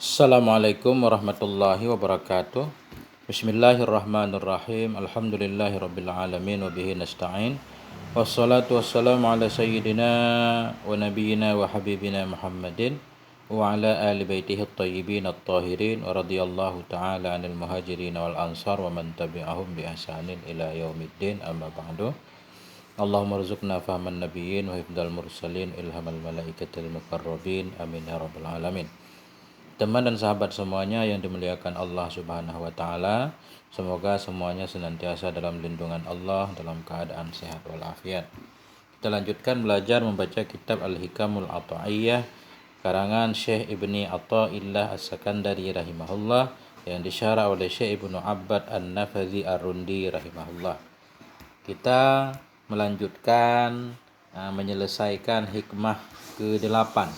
Assalamualaikum warahmatullahi wabarakatuh. Bismillahirrahmanirrahim. Alhamdulillahirabbil alamin wa bihi nasta'in. Wassalatu wassalamu ala sayyidina wa nabiyyina wa habibina Muhammadin wa ala ali baitihi at-tayyibin at-tahirin wa radhiyallahu ta'ala 'anil muhajirin wal ansar wa man tabi'ahum bi ihsanin ila yaumiddin, amma ba'du. Allahumma rzuqna fahman nabiyyin wa hifdzal mursalin ilhamal malaikatil muqarrabin amin ya rabbal alamin. Teman dan sahabat semuanya yang dimuliakan Allah Subhanahu wa taala, semoga semuanya senantiasa dalam lindungan Allah dalam keadaan sehat walafiat. Kita lanjutkan belajar membaca kitab Al-Hikamul Athaiyah karangan Syekh Ibni Athaillah As-Sakandari rahimahullah yang disyarah oleh Syekh Ibnu Abbad An-Nafadhi Ar-Rundi rahimahullah. Kita melanjutkan menyelesaikan hikmah ke-8.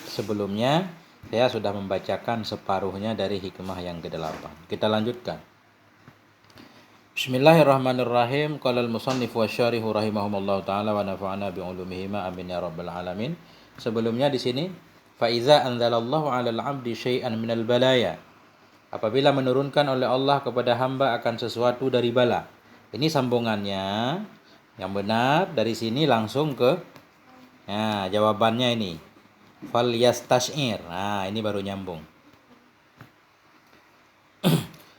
Sebelumnya saya sudah membacakan separuhnya dari hikmah yang ke-8. Kita lanjutkan. Bismillahirrahmanirrahim. Qala al-musannif wa syarihu rahimahumullah ta'ala wa nafa'ana bi'ulumihima amin ya rabbal alamin. Sebelumnya di sini fa iza anzalallahu 'alal 'abdi syai'an minal balaya. Apabila menurunkan oleh Allah kepada hamba akan sesuatu dari bala. Ini sambungannya. Yang benar dari sini langsung ke jawabannya ini. Fal yastash'ir. Nah, ini baru nyambung.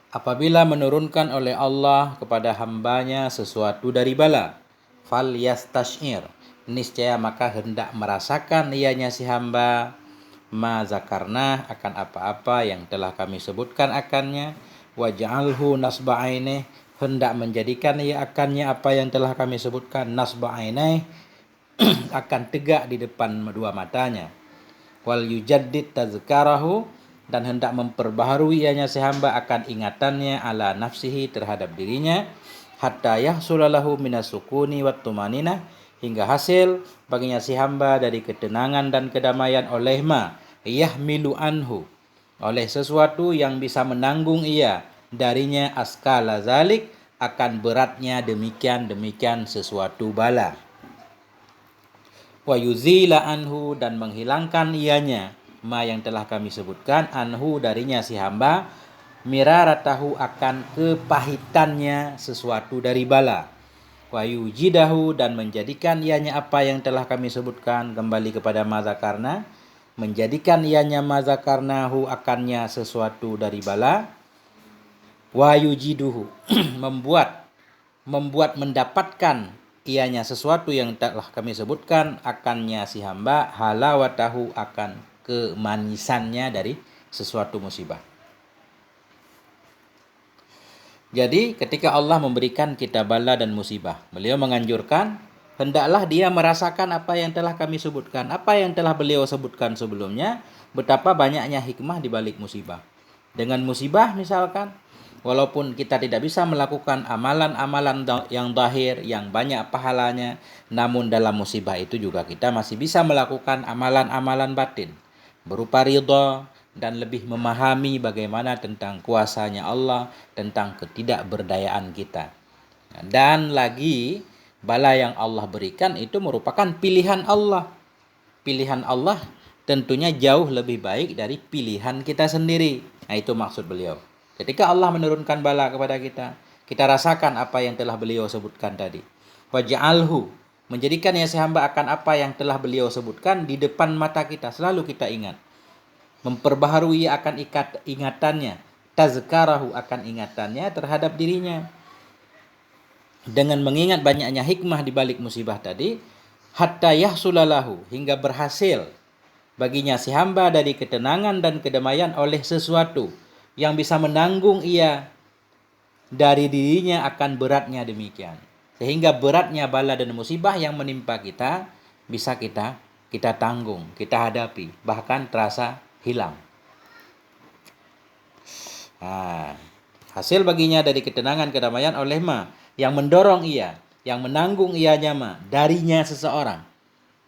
Apabila menurunkan oleh Allah kepada hambanya sesuatu dari bala, fal yastash'ir, niscaya maka hendak merasakan ianya si hamba ma zakarna akan apa-apa yang telah kami sebutkan akannya, waj'alhu nasba ainih, hendak menjadikan ia akannya apa yang telah kami sebutkan nasba ainih, akan tegak di depan dua matanya. Wal yujaddid tazkarahu, dan hendak memperbaharui ianya si hamba akan ingatannya ala nafsihi terhadap dirinya, hatta yahsulalahu minasukuni wat tumaninah, hingga hasil baginya si hamba dari ketenangan dan kedamaian oleh ma yahmilu anhu, oleh sesuatu yang bisa menanggung ia darinya askala zalik, akan beratnya demikian sesuatu bala. Wa yuzila anhu, dan menghilangkan ianya ma yang telah kami sebutkan anhu darinya si hamba miraratahu, akan kepahitannya sesuatu dari bala. Wa yujidahu, dan menjadikan ianya apa yang telah kami sebutkan, kembali kepada mazakarna, menjadikan ianya mazakarnahu akannya sesuatu dari bala. Wa yujiduhu membuat mendapatkan ianya sesuatu yang telah kami sebutkan akannya si hamba halawatahu, akan kemanisannya dari sesuatu musibah. Jadi ketika Allah memberikan kita bala dan musibah, beliau menganjurkan hendaklah dia merasakan apa yang telah kami sebutkan, apa yang telah beliau sebutkan sebelumnya, betapa banyaknya hikmah di balik musibah. Dengan musibah misalkan, walaupun kita tidak bisa melakukan amalan-amalan yang zahir, yang banyak pahalanya, namun dalam musibah itu juga kita masih bisa melakukan amalan-amalan batin, berupa ridha dan lebih memahami bagaimana tentang kuasanya Allah, tentang ketidakberdayaan kita. Dan lagi, bala yang Allah berikan itu merupakan pilihan Allah. Pilihan Allah tentunya jauh lebih baik dari pilihan kita sendiri. Nah, itu maksud beliau. Ketika Allah menurunkan bala kepada kita, kita rasakan apa yang telah beliau sebutkan tadi. Waj'alhu, menjadikan si hamba akan apa yang telah beliau sebutkan di depan mata kita, selalu kita ingat. Memperbaharui akan ingatannya, tazkarahu, akan ingatannya terhadap dirinya. Dengan mengingat banyaknya hikmah di balik musibah tadi, hatta yahsulalahu, hingga berhasil baginya si hamba dari ketenangan dan kedamaian oleh sesuatu yang bisa menanggung ia dari dirinya akan beratnya demikian. Sehingga beratnya bala dan musibah yang menimpa kita bisa kita tanggung, kita hadapi, bahkan terasa hilang. Hasil baginya dari ketenangan kedamaian oleh ma yang mendorong ia, yang menanggung ianya ma darinya seseorang.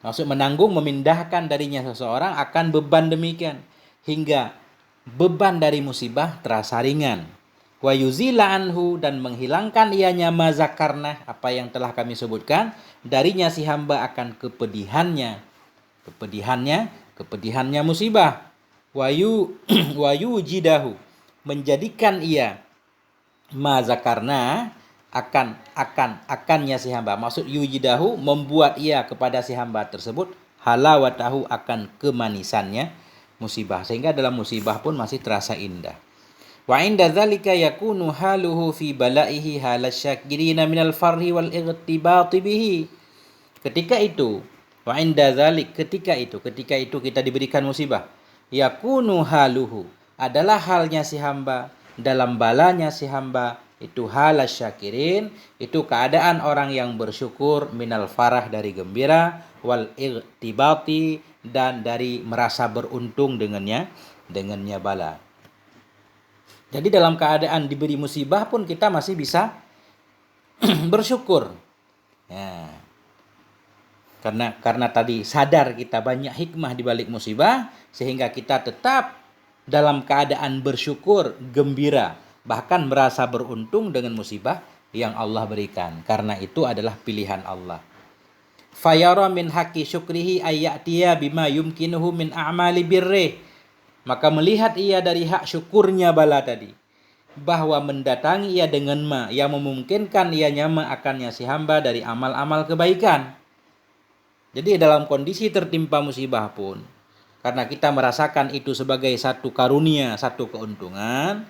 Maksud menanggung, memindahkan darinya seseorang akan beban demikian, hingga beban dari musibah terasa ringan. Wa yuzila anhu, dan menghilangkan ianya mazakarna, apa yang telah kami sebutkan, darinya si hamba akan kepedihannya musibah. wayu wayu jidahu, menjadikan ia mazakarna akannya si hamba. Maksud yujidahu, membuat ia kepada si hamba tersebut halawatahu, akan kemanisannya musibah, sehingga dalam musibah pun masih terasa indah. Wa inda dzalika yakunu haluhu fi balaihi halasyakirina minal farhi wal ightibati bihi. Ketika itu, wa inda dzalik, ketika itu kita diberikan musibah, yakunu haluhu, adalah halnya si hamba, dalam balanya si hamba itu halasyakirin, itu keadaan orang yang bersyukur, minal farah, dari gembira, wal ightibati, dan dari merasa beruntung dengannya bala. Jadi dalam keadaan diberi musibah pun kita masih bisa bersyukur. Ya. Karena tadi sadar kita banyak hikmah di balik musibah, sehingga kita tetap dalam keadaan bersyukur, gembira, bahkan merasa beruntung dengan musibah yang Allah berikan. Karena itu adalah pilihan Allah. Fayara min haqqi syukrihi ayyatiya bima yumkinuhu min a'mali birrih. Maka melihat ia dari hak syukurnya bala tadi, bahwa mendatangi ia dengan yang memungkinkan ia nyama akannya si hamba dari amal-amal kebaikan. Jadi dalam kondisi tertimpa musibah pun, karena kita merasakan itu sebagai satu karunia, satu keuntungan,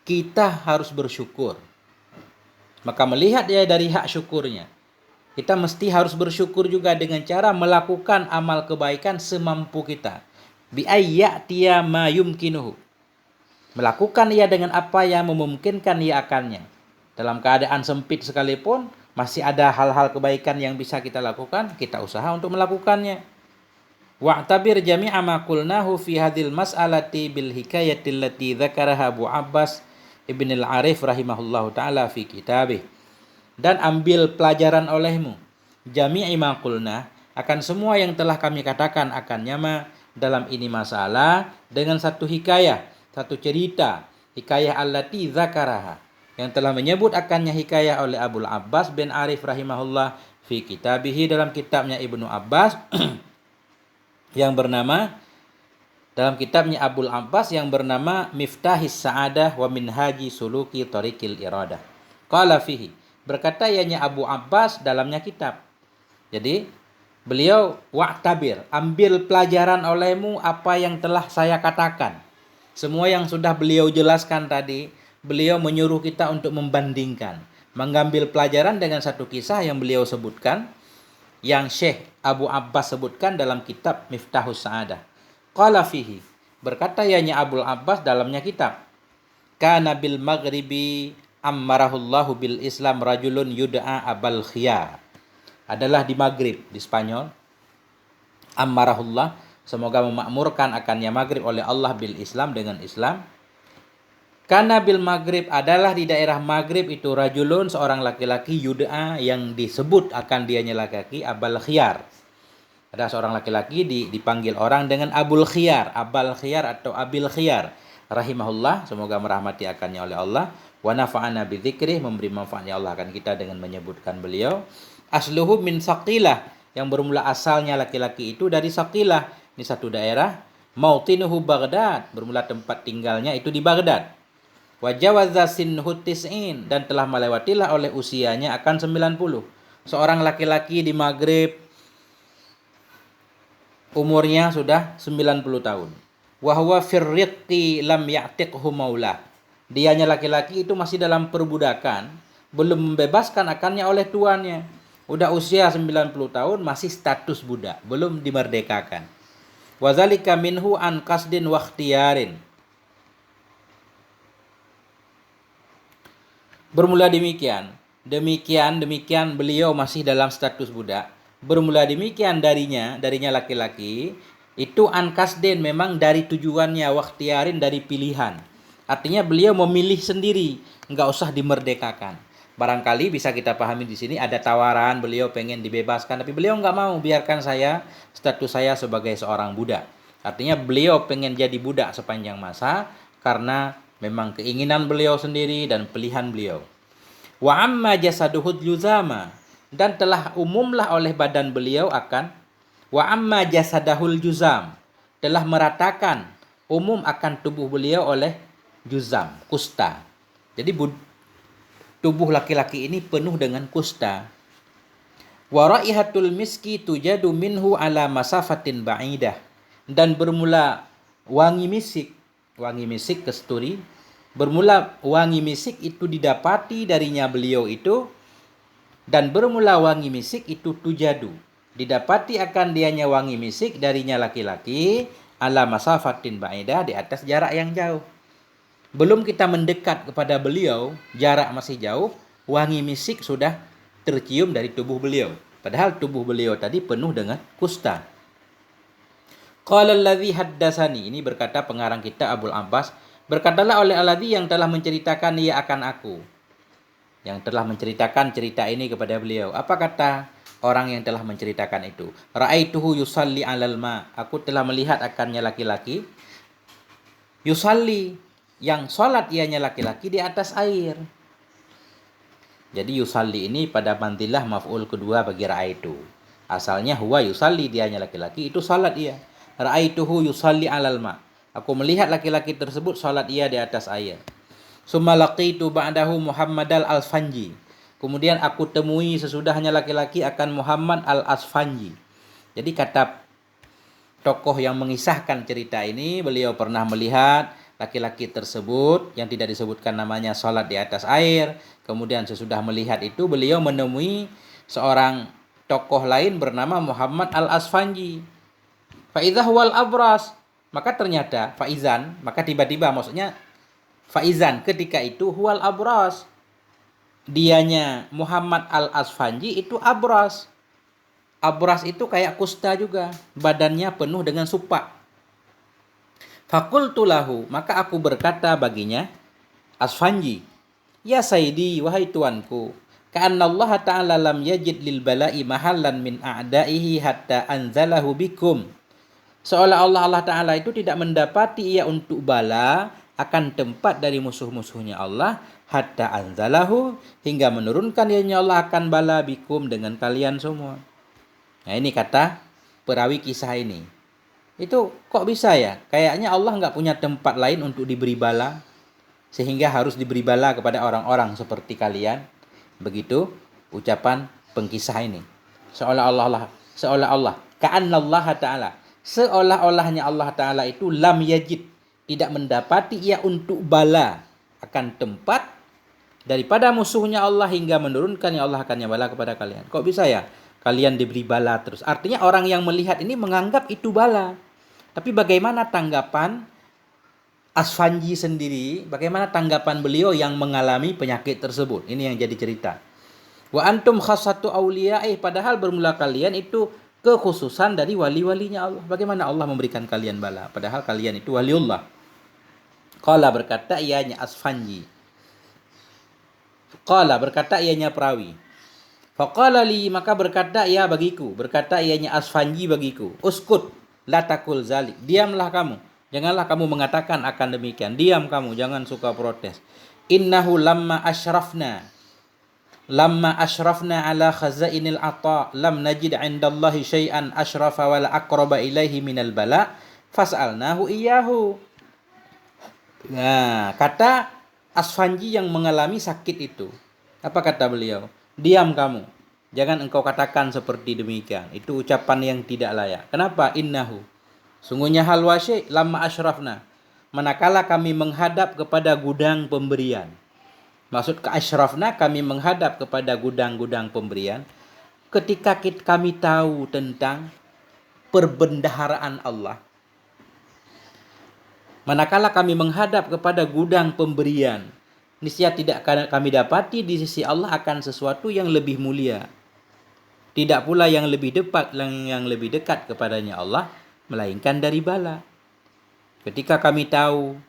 kita harus bersyukur. Maka melihat ia dari hak syukurnya, kita mesti harus bersyukur juga dengan cara melakukan amal kebaikan semampu kita. Bi ayyatiya ma yumkinuhu, melakukan ia dengan apa yang memungkinkan ia akannya. Dalam keadaan sempit sekalipun masih ada hal-hal kebaikan yang bisa kita lakukan, kita usaha untuk melakukannya. Wa'tabir jami'a ma qulnahu fi hadhil mas'alati bil hikayati allati dzakaraha Abu Abbas Ibn al-Arif rahimahullahu taala fi kitabih. Dan ambil pelajaran olehmu jami'i ma qulna, akan semua yang telah kami katakan akannya dalam ini masalah, dengan satu hikayah, satu cerita, hikayah allati dzakaraha, yang telah menyebut akannya hikayah oleh Abul Abbas bin Arif rahimahullah fi kitabihi, dalam kitabnya Ibnu Abbas yang bernama, dalam kitabnya Abul Abbas yang bernama Miftahis Sa'adah wa Minhaji Suluki Tariqil Iradah. Qala fihi, berkata ianya Abu Abbas dalamnya kitab. Jadi beliau, wa'tabir, ambil pelajaran olehmu apa yang telah saya katakan. Semua yang sudah beliau jelaskan tadi, beliau menyuruh kita untuk membandingkan, mengambil pelajaran dengan satu kisah yang beliau sebutkan, yang Syekh Abu Abbas sebutkan dalam kitab Miftahus Sa'adah. Qala fihi, berkata ianya Abul Abbas dalamnya kitab, kana bil maghribi ammarahullahu bil Islam rajulun yud'a Abal Khiyar. Adalah di Maghrib, di Spanyol, ammarahullah, semoga memakmurkan akannya Maghrib oleh Allah, bil Islam, dengan Islam. Karena bil Maghrib, adalah di daerah Maghrib itu, rajulun, seorang laki-laki, yud'a, yang disebut akan dianya laki-laki, Abal Khiyar. Ada seorang laki-laki dipanggil orang dengan Abul Khiyar, Abal Khiyar atau Abil Khiyar, rahimahullah, semoga merahmati akannya oleh Allah. Wa nafa'ana bi dzikrih, memberi manfaatnya Allah akan kita dengan menyebutkan beliau. Asluhu min Saqilah, yang bermula asalnya laki-laki itu dari Saqilah, ini satu daerah. Mautinuhu Baghdad, bermula tempat tinggalnya itu di Baghdad. Wa jawaza sinhu tis'in, dan telah melewatilah oleh usianya akan 90. Seorang laki-laki di Maghrib, umurnya sudah 90 tahun. Wa huwa firriqi lam ya'tiqhu maulah, dianya laki-laki itu masih dalam perbudakan, belum membebaskan akannya oleh tuannya. Udah usia 90 tahun masih status budak, belum dimerdekakan. Wazalika minhu an qasdin wa ikhtiyarin. Bermula demikian beliau masih dalam status budak. Bermula demikian darinya laki-laki itu an qasdin, memang dari tujuannya, wa ikhtiyarin, dari pilihan. Artinya beliau memilih sendiri, enggak usah dimerdekakan. Barangkali bisa kita pahami di sini ada tawaran, beliau pengen dibebaskan, tapi beliau nggak mau, biarkan status saya sebagai seorang budak. Artinya beliau pengen jadi budak sepanjang masa, karena memang keinginan beliau sendiri dan pilihan beliau. Wa amma jasaduhud juzama, dan telah umumlah oleh badan beliau akan, wa amma jasadahul juzam, telah meratakan umum akan tubuh beliau oleh juzam, kusta. Jadi tubuh laki-laki ini penuh dengan kusta. Wa raihatul miski tujadu minhu ala masafatin ba'idah. Dan bermula wangi misik kesturi, bermula wangi misik itu didapati darinya beliau itu, dan bermula wangi misik itu tujadu, didapati akan dianya wangi misik darinya laki-laki, ala masafatin ba'idah, di atas jarak yang jauh. Belum kita mendekat kepada beliau, jarak masih jauh, wangi misik sudah tercium dari tubuh beliau. Padahal tubuh beliau tadi penuh dengan kusta. Qala alladhi haddasani, ini berkata pengarang kita Abul Abbas, berkatalah oleh alladhi yang telah menceritakan ia akan aku, yang telah menceritakan cerita ini kepada beliau. Apa kata orang yang telah menceritakan itu? Ra'aituhu yusalli 'alal ma, aku telah melihat akannya laki-laki, yusalli, yang salat ianya laki-laki di atas air. Jadi yusalli ini pada manzilah maf'ul kedua bagi ra'aitu. Asalnya huwa yusalli, dianya laki-laki, itu salat ia. Ra'aituhu yusalli 'alal ma, aku melihat laki-laki tersebut salat ia di atas air. Summa laqitu ba'dahu Muhammad al-Asfanji, kemudian aku temui sesudahnya laki-laki akan Muhammad al-Asfanji. Jadi kata tokoh yang mengisahkan cerita ini, beliau pernah melihat laki-laki tersebut yang tidak disebutkan namanya salat di atas air. Kemudian sesudah melihat itu beliau menemui seorang tokoh lain bernama Muhammad al-Asfanji. Faizah wal abras, maka ternyata faizan, maka tiba-tiba, maksudnya faizan ketika itu huwal abras, dianya Muhammad al-Asfanji itu abras. Abras itu kayak kusta juga, badannya penuh dengan supak. Fakultu lahu, maka aku berkata baginya, Asfanji, ya sayyidi, wahai tuanku, ka'anna Allah ta'ala lam yajid lil bala'i mahallan min a'da'ihi hatta anzalahu bikum. Seolah Allah Ta'ala itu tidak mendapati ia untuk bala akan tempat dari musuh-musuhnya Allah, hatta anzalahu, hingga menurunkan ianya Allah akan bala bikum, dengan kalian semua. Nah ini kata perawi kisah ini. Itu kok bisa ya? Kayaknya Allah nggak punya tempat lain untuk diberi bala, sehingga harus diberi bala kepada orang-orang seperti kalian. Begitu ucapan pengkisah ini. Seolah-olah ka'annallaha ta'ala, seolah-olahnya Allah Ta'ala itu lam yajid, tidak mendapati ia untuk bala akan tempat daripada musuhnya Allah, hingga menurunkan ya Allah akannya bala kepada kalian. Kok bisa ya kalian diberi bala terus? Artinya orang yang melihat ini menganggap itu bala. Tapi bagaimana tanggapan Asfanji sendiri? Bagaimana tanggapan beliau yang mengalami penyakit tersebut? Ini yang jadi cerita. Wa antum khassatu awliya'i, padahal bermula kalian itu kekhususan dari wali-walinya Allah. Bagaimana Allah memberikan kalian bala padahal kalian itu waliullah? Qala, berkata ianya Asfanji. Qala, berkata ianya perawi. Faqala li, maka berkata ia bagiku, berkata ianya Asfanji bagiku, uskut la takul zalik, diamlah kamu, janganlah kamu mengatakan akan demikian. Diam kamu, jangan suka protes. Innahu lamma ashrafna ala khazainil ata lam najid 'indallahi syai'an ashrafa wala aqraba ilaihi minal bala fas'alnahu iyyahu. Nah, kata Asfanji yang mengalami sakit itu, apa kata beliau? Diam kamu, jangan engkau katakan seperti demikian. Itu ucapan yang tidak layak. Kenapa? Innahu, sungguhnya hal wasy' lamma asyrafna, manakala kami menghadap kepada gudang pemberian. Maksud ke asyrafna, kami menghadap kepada gudang-gudang pemberian. Ketika kami tahu tentang perbendaharaan Allah, manakala kami menghadap kepada gudang pemberian, niscaya tidak kami dapati di sisi Allah akan sesuatu yang lebih mulia, tidak pula yang lebih dekat kepadanya Allah, melainkan dari bala. Ketika kami tahu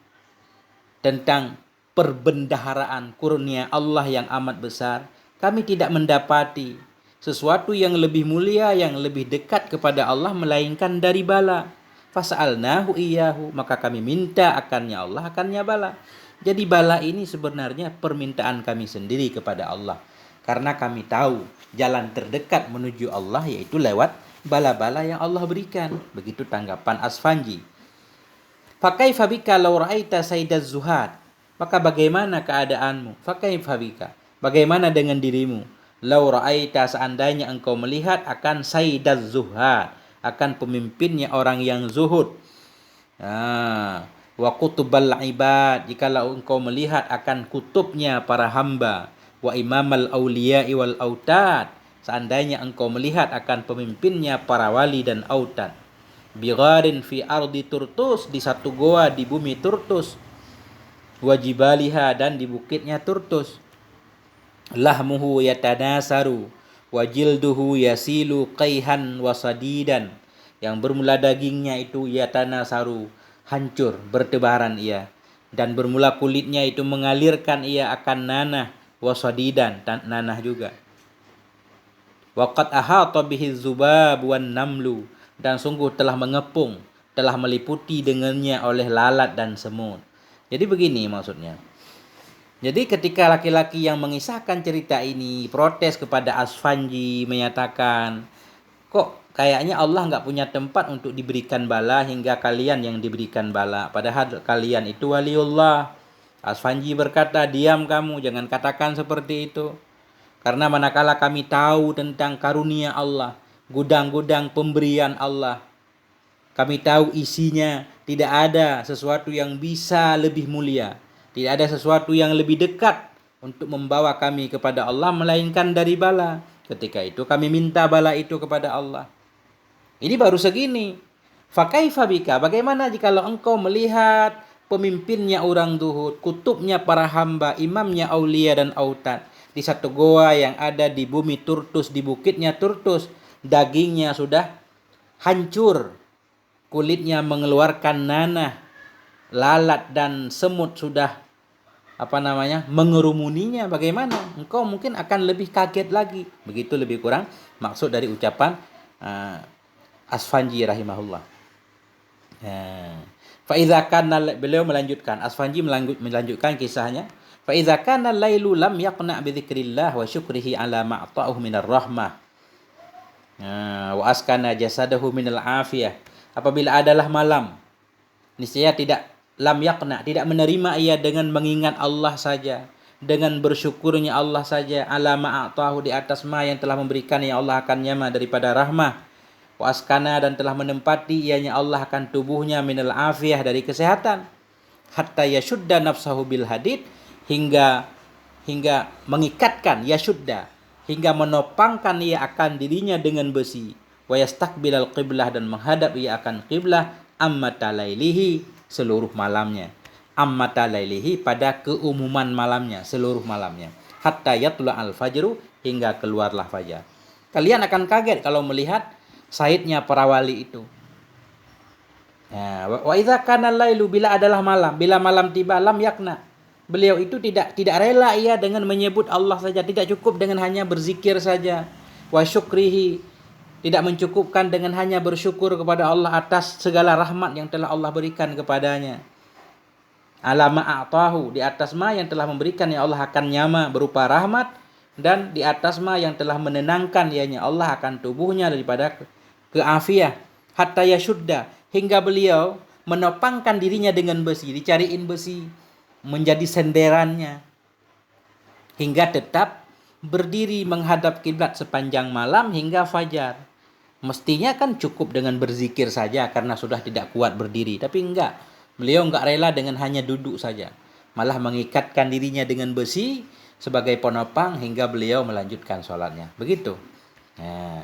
tentang perbendaharaan kurnia Allah yang amat besar, kami tidak mendapati sesuatu yang lebih mulia, yang lebih dekat kepada Allah, melainkan dari bala. Fas'alnahu iyyahu, maka kami minta akannya Allah, akannya bala. Jadi bala ini sebenarnya permintaan kami sendiri kepada Allah, karena kami tahu jalan terdekat menuju Allah yaitu lewat bala-bala yang Allah berikan. Begitu tanggapan Asfanji. Fakaifa bika law ra'aita sayyidaz zuhad? Maka bagaimana keadaanmu? Fakaifa bika? Bagaimana dengan dirimu? Law ra'aita, seandainya engkau melihat akan sayyidaz zuhad, akan pemimpinnya orang yang zuhud. Wa kutubal ibad, jikalau engkau melihat akan kutubnya para hamba. Wa imamal awliya'i wal autad, seandainya engkau melihat akan pemimpinnya para wali dan autad. Bigharin fi ardi Turtus, di satu goa di bumi Turtus. Wajibaliha, dan di bukitnya Turtus. Lahmuhu yatanasaru wajilduhu yasilu qaihan wasadidan, yang bermula dagingnya itu yatanasaru, hancur, bertebaran ia, dan bermula kulitnya itu mengalirkan ia akan nanah, wasadidan, nanah juga. Waqad ahata bihi zubab wan namlu, dan sungguh telah mengepung, telah meliputi dengannya oleh lalat dan semut. Jadi begini maksudnya. Jadi ketika laki-laki yang mengisahkan cerita ini protes kepada Asfanji, menyatakan, kok kayaknya Allah nggak punya tempat untuk diberikan bala hingga kalian yang diberikan bala, padahal kalian itu waliullah. Asfanji berkata, diam kamu, jangan katakan seperti itu. Karena manakala kami tahu tentang karunia Allah, gudang-gudang pemberian Allah, kami tahu isinya tidak ada sesuatu yang bisa lebih mulia, tidak ada sesuatu yang lebih dekat untuk membawa kami kepada Allah melainkan dari bala. Ketika itu kami minta bala itu kepada Allah. Ini baru segini. Fakaifa bika, bagaimana jikalau engkau melihat pemimpinnya orang zuhud, kutubnya para hamba, imamnya aulia dan autad, di satu goa yang ada di bumi Turtus, di bukitnya Turtus, dagingnya sudah hancur, kulitnya mengeluarkan nanah, lalat dan semut sudah mengerumuninya. Bagaimana? Engkau mungkin akan lebih kaget lagi. Begitu lebih kurang maksud dari ucapan Asfanji rahimahullah. Beliau melanjutkan, Asfanji melanjutkan kisahnya. Fa idza kana lailu lam yaqna bi dzikrillah wa syukrihi ala ma ata'ahu minar rahmah. Wa askana jasadahu minal afiyah. Apabila adalah malam, niscaya tidak lam yaqna, tidak menerima ia dengan mengingat Allah saja, dengan bersyukurnya Allah saja, ala ma ata'ahu, di atas ma yang telah memberikan, ya Allah akan nyama daripada rahmah. Wa askana, dan telah menempati ianya Allah akan tubuhnya minal afiyah, dari kesehatan. Hatta yashudda nafsahu bil hadid, hingga mengikatkan, yashudda, hingga menopangkan ia akan dirinya dengan besi. Wa yastaqbilal qiblah, dan menghadap ia akan qiblah, ammata lailihi, seluruh malamnya. Ammata lailihi, pada keumuman malamnya, seluruh malamnya. Hatta yatla al fajru, hingga keluarlah fajar. Kalian akan kaget kalau melihat saidnya para wali itu. Wa idza kana lailu, bila adalah malam, bila malam tiba, lam yakna, beliau itu tidak rela ia dengan menyebut Allah saja, tidak cukup dengan hanya berzikir saja. Wa syukrihi, tidak mencukupkan dengan hanya bersyukur kepada Allah atas segala rahmat yang telah Allah berikan kepadanya. Ala ma a'tahu, di atas ma yang telah memberikan, ya Allah akan nyama berupa rahmat, dan di atas ma yang telah menenangkan ianya Allah akan tubuhnya daripada keafiah. Hatta yashudda, hingga beliau menopangkan dirinya dengan besi, dicariin besi menjadi senderannya, hingga tetap berdiri menghadap kiblat sepanjang malam hingga fajar. Mestinya kan cukup dengan berzikir saja karena sudah tidak kuat berdiri, tapi enggak. Beliau enggak rela dengan hanya duduk saja, malah mengikatkan dirinya dengan besi sebagai penopang hingga beliau melanjutkan sholatnya. Begitu.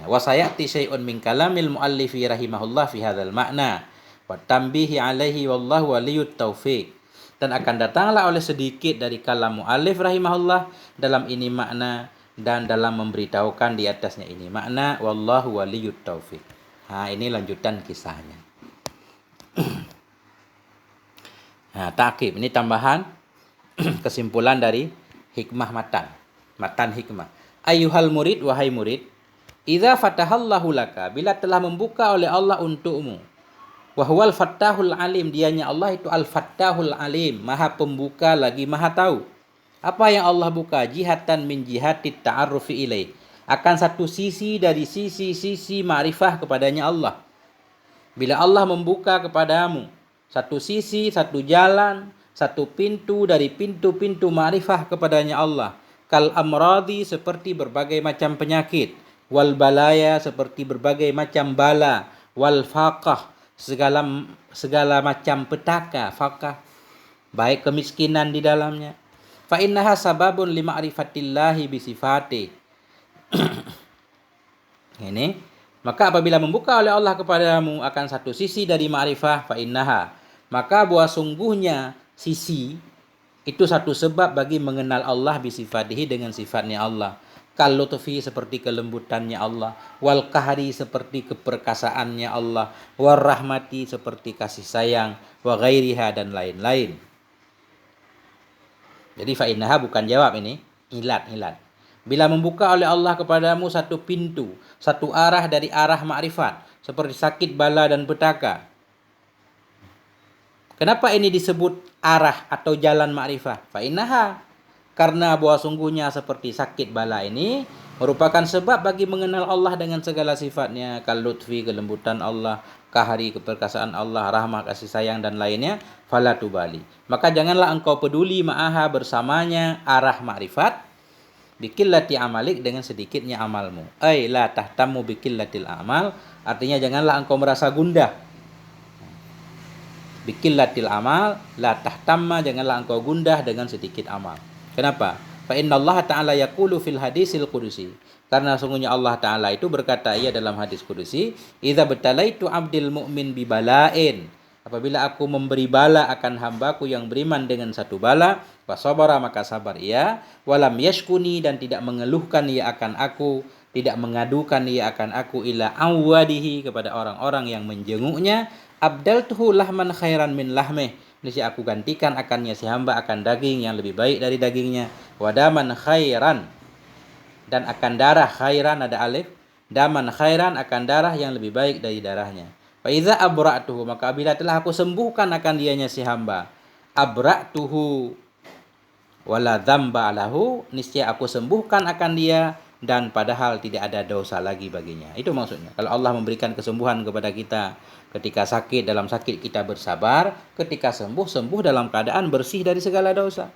Wa sayati syai'un min kalamil muallifi rahimahullah fi hadzal makna wa tambihi alaihi wallahu waliyut taufiq. Dan akan datanglah oleh sedikit dari kalam muallif rahimahullah dalam ini makna, dan dalam memberitahukan di atasnya ini makna, wallahu waliyut taufiq. Ini lanjutan kisahnya. Ta'qib, ini tambahan kesimpulan dari hikmah matan hikmah. Ayyuhal murid, wahai murid, idza fatahallahu laka, bila telah membuka oleh Allah untukmu, wa huwal fattahul alim, dianya Allah itu al-fattahul alim, maha pembuka lagi maha tahu. Apa yang Allah buka? Jihatan min jihatit ta'arrufi ilaih, akan satu sisi dari sisi-sisi ma'rifah kepadanya Allah. Bila Allah membuka kepadamu satu sisi, satu jalan, satu pintu dari pintu-pintu ma'rifah kepadanya Allah. Kal amradi seperti berbagai macam penyakit, wal balaya seperti berbagai macam bala, wal faqah segala macam petaka, faqah baik kemiskinan di dalamnya. Fa innaha sababun li ma'rifatillahi bi sifati. Ini maka apabila membuka oleh Allah kepadamu akan satu sisi dari ma'rifah, fa innaha, maka bahwa sungguhnya sisi itu satu sebab bagi mengenal Allah bisifatihi dengan sifatnya Allah. Kal lutfi seperti kelembutannya Allah, wal kahri seperti keperkasaannya Allah, war rahmati seperti kasih sayang, wa ghairiha dan lain-lain. Jadi fa innaha bukan jawab ini, ilat. Bila membuka oleh Allah kepadamu satu pintu, satu arah dari arah ma'rifat, seperti sakit, bala dan petaka. Kenapa ini disebut arah atau jalan ma'rifah? Fa innaha, karena bahwa sungguhnya seperti sakit bala ini merupakan sebab bagi mengenal Allah dengan segala sifatnya, kal lutfi kelembutan Allah, kahari keperkasaan Allah, rahmah kasih sayang dan lainnya, fala tubali. Maka janganlah engkau peduli ma'aha bersamanya arah ma'rifat, bikillati amalik dengan sedikitnya amalmu. Ai la tahtamu bikillatil amal, artinya janganlah engkau merasa gundah. Bikillatil amal, la tahtamma, janganlah engkau gundah dengan sedikit amal. Kenapa? Fa inna Allah Ta'ala yaqulu fil hadisil qudusi. Karena sungguhnya Allah Ta'ala itu berkata ia dalam hadis qudusi, idza batalaitu abdil mu'min bi bala'in. Apabila aku memberi bala akan hambaku yang beriman dengan satu bala, fasabara maka sabar ia, walam yashkuni dan tidak mengeluhkan ia akan aku, tidak mengadukan ia akan aku ila awadihi kepada orang-orang yang menjenguknya, abdaltuhu lahman khairan min lahmeh, niscaya aku gantikan akannya si hamba akan daging yang lebih baik dari dagingnya, wadaman khairan dan akan darah, khairan ada alif, daman khairan akan darah yang lebih baik dari darahnya. Fa iza abra'tuhu, maka bila telah aku sembuhkan akan dianya si hamba, abra'tuhu wala dzamba lahu, niscaya aku sembuhkan akan dia dan padahal tidak ada dosa lagi baginya. Itu maksudnya. Kalau Allah memberikan kesembuhan kepada kita ketika sakit, dalam sakit kita bersabar, ketika sembuh dalam keadaan bersih dari segala dosa.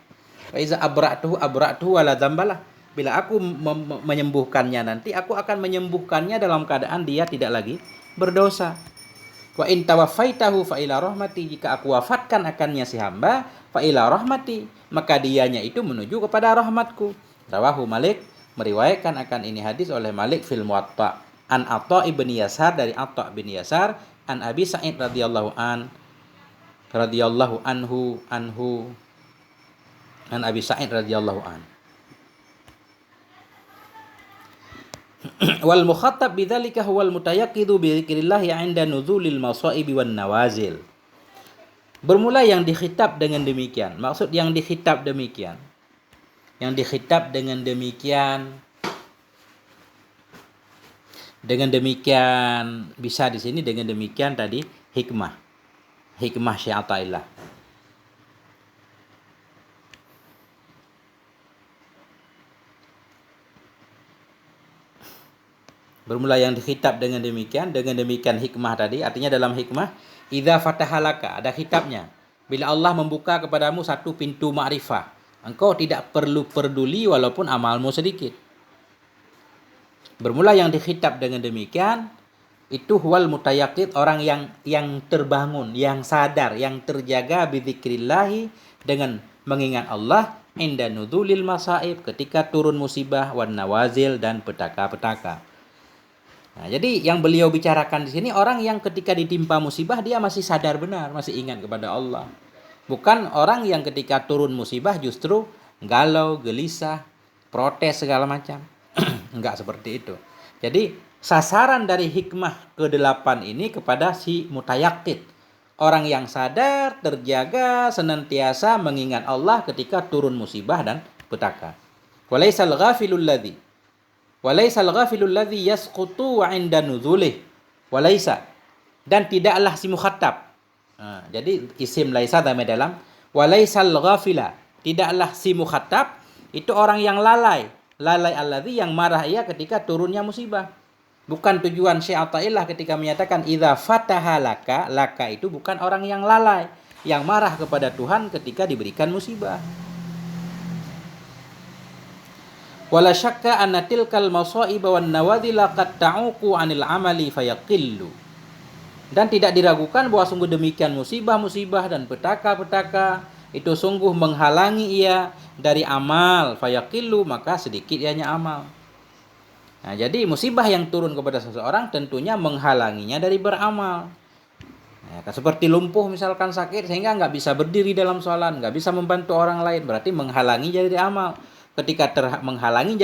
Fa iza abra'tuhu wala dzambalah. Bila aku menyembuhkannya nanti, aku akan menyembuhkannya dalam keadaan dia tidak lagi berdosa. Wa in tawaffaitahu fa ila rahmati, jika aku wafatkan akannya si hamba, fa ila rahmati, maka dianya itu menuju kepada rahmatku. Rawahu Malik, meriwayatkan akan ini hadis oleh Malik fil Muwatta. An Atha ibn Yasar, dari Atha bin Yasar, an Abi Sa'id radhiyallahu anhu an Abi Sa'id radhiyallahu an. Wal mukhatab bidzalika huwal mutayaqqidu bi dzikrillah 'inda nuzulil masaibi wan nawazil. Bermula yang dikhitab dengan demikian. Maksud yang dikhitab demikian. Yang dikhitab dengan demikian. Dengan demikian bisa di sini dengan demikian tadi hikmah. Hikmah Syekh Athaillah. Bermula yang dikhitab dengan demikian hikmah tadi, artinya dalam hikmah, idza fatahalaka, ada khitabnya. Bila Allah membuka kepadamu satu pintu ma'rifah, engkau tidak perlu peduli walaupun amalmu sedikit. Bermula yang dikhitab dengan demikian, itu huwal mutayaqqid, orang yang terbangun, yang sadar, yang terjaga bidzikrillah dengan mengingat Allah, inda nuzulil masaib, ketika turun musibah, wan nawazil dan petaka-petaka. Nah, jadi yang beliau bicarakan di sini orang yang ketika ditimpa musibah dia masih sadar benar, masih ingat kepada Allah. Bukan orang yang ketika turun musibah justru galau, gelisah, protes segala macam. Enggak seperti itu. Jadi sasaran dari hikmah ke-8 ini kepada si mutayaqqid. Orang yang sadar, terjaga, senantiasa mengingat Allah ketika turun musibah dan petaka. Walaisal ghafilul ladzi yasqutu 'inda nuzulih. Walaisa, dan tidaklah si mukhatab. Jadi isim laisa dalam walaisal ghafila, tidaklah si mukhatab itu orang yang lalai alladzi yang marah ia ketika turunnya musibah. Bukan tujuan Syekh Athaillah ketika menyatakan idza fataha laka, laka itu bukan orang yang lalai, yang marah kepada Tuhan ketika diberikan musibah. Wala syakka anna tilkal masaiba wan nawadhila qad ta'uqu 'anil amali fayaqillu. Dan tidak diragukan bahwa sungguh demikian musibah-musibah dan petaka-petaka itu sungguh menghalangi ia dari amal, fayaqillu, maka sedikit ianya amal. Nah, jadi musibah yang turun kepada seseorang tentunya menghalanginya dari beramal. Nah, seperti lumpuh misalkan sakit sehingga nggak bisa berdiri dalam sholat, nggak bisa membantu orang lain, berarti menghalangi dari amal. Ketika menghalangi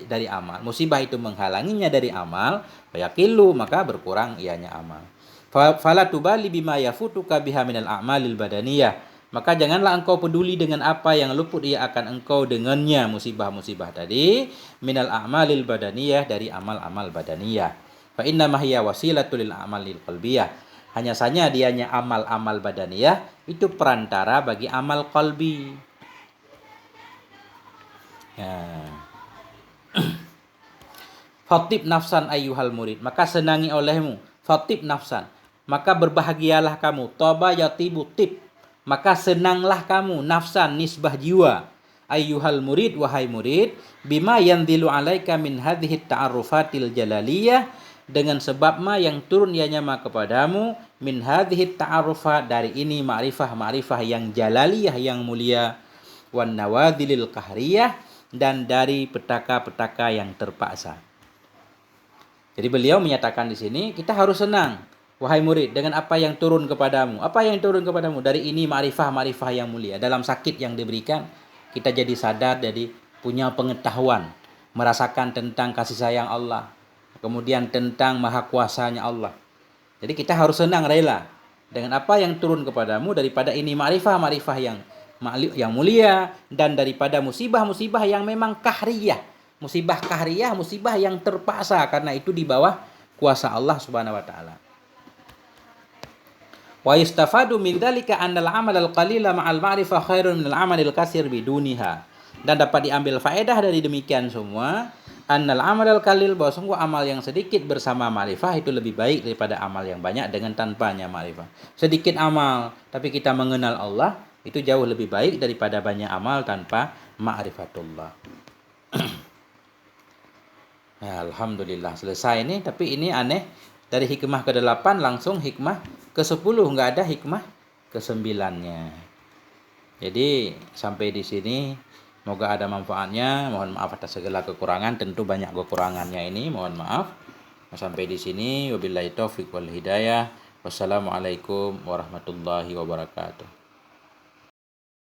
dari amal, musibah itu menghalanginya dari amal, fayaqilu, maka berkurang ianya amal. Fala tubali bima yafutuka biha minal a'malil badaniyah. Maka janganlah engkau peduli dengan apa yang luput ia akan engkau dengannya musibah-musibah tadi minal a'malil badaniyah, dari amal-amal badaniyah. Fa inna ma hiya wasilatul lil a'malil qalbiyah. Hanya saja dianya amal-amal badaniyah itu perantara bagi amal qalbi. Ya. Fatib nafsan ayyuhal murid, maka senangi olehmu. Fatib nafsan, maka berbahagialah kamu. Toba yatibu tib, maka senanglah kamu. Nafsan, nisbah jiwa. Ayyuhal murid, wahai murid, bima yanzilu alaika min hadhihi ta'arufatil jalaliyah, dengan sebab ma yang turun ianya ma kepadamu min hadhihi ta'arufat, dari ini ma'rifah yang jalaliyah, yang mulia, wan nawadhilil qahriyah, dan dari petaka-petaka yang terpaksa. Jadi beliau menyatakan di sini kita harus senang, wahai murid, dengan apa yang turun kepadamu. Apa yang turun kepadamu? Dari ini ma'rifah yang mulia. Dalam sakit yang diberikan, kita jadi sadar, jadi punya pengetahuan, merasakan tentang kasih sayang Allah, kemudian tentang maha kuasanya Allah. Jadi kita harus senang, rela dengan apa yang turun kepadamu daripada ini ma'rifah yang mulia, dan daripada musibah-musibah yang memang kahriyah. Musibah kahriyah, musibah yang terpaksa, karena itu di bawah kuasa Allah Subhanahu wa taala. Wa yustafadu min dzalika annal 'amal al-qalila ma'al ma'rifah khairun minal 'amalil katsir biduniha. Dan dapat diambil faedah dari demikian semua, annal 'amal al-qalil, bahwa sungguh amal yang sedikit bersama ma'rifah itu lebih baik daripada amal yang banyak dengan tanpanya ma'rifah. Sedikit amal tapi kita mengenal Allah, itu jauh lebih baik daripada banyak amal tanpa ma'rifatullah. Ya, alhamdulillah selesai ini, tapi ini aneh, dari hikmah ke-8 langsung hikmah ke-10, nggak ada hikmah ke-9-nya. Jadi sampai di sini, semoga ada manfaatnya. Mohon maaf atas segala kekurangan, tentu banyak kekurangannya ini, mohon maaf. Sampai di sini, wabillahi taufiq wal hidayah. Wassalamualaikum warahmatullahi wabarakatuh.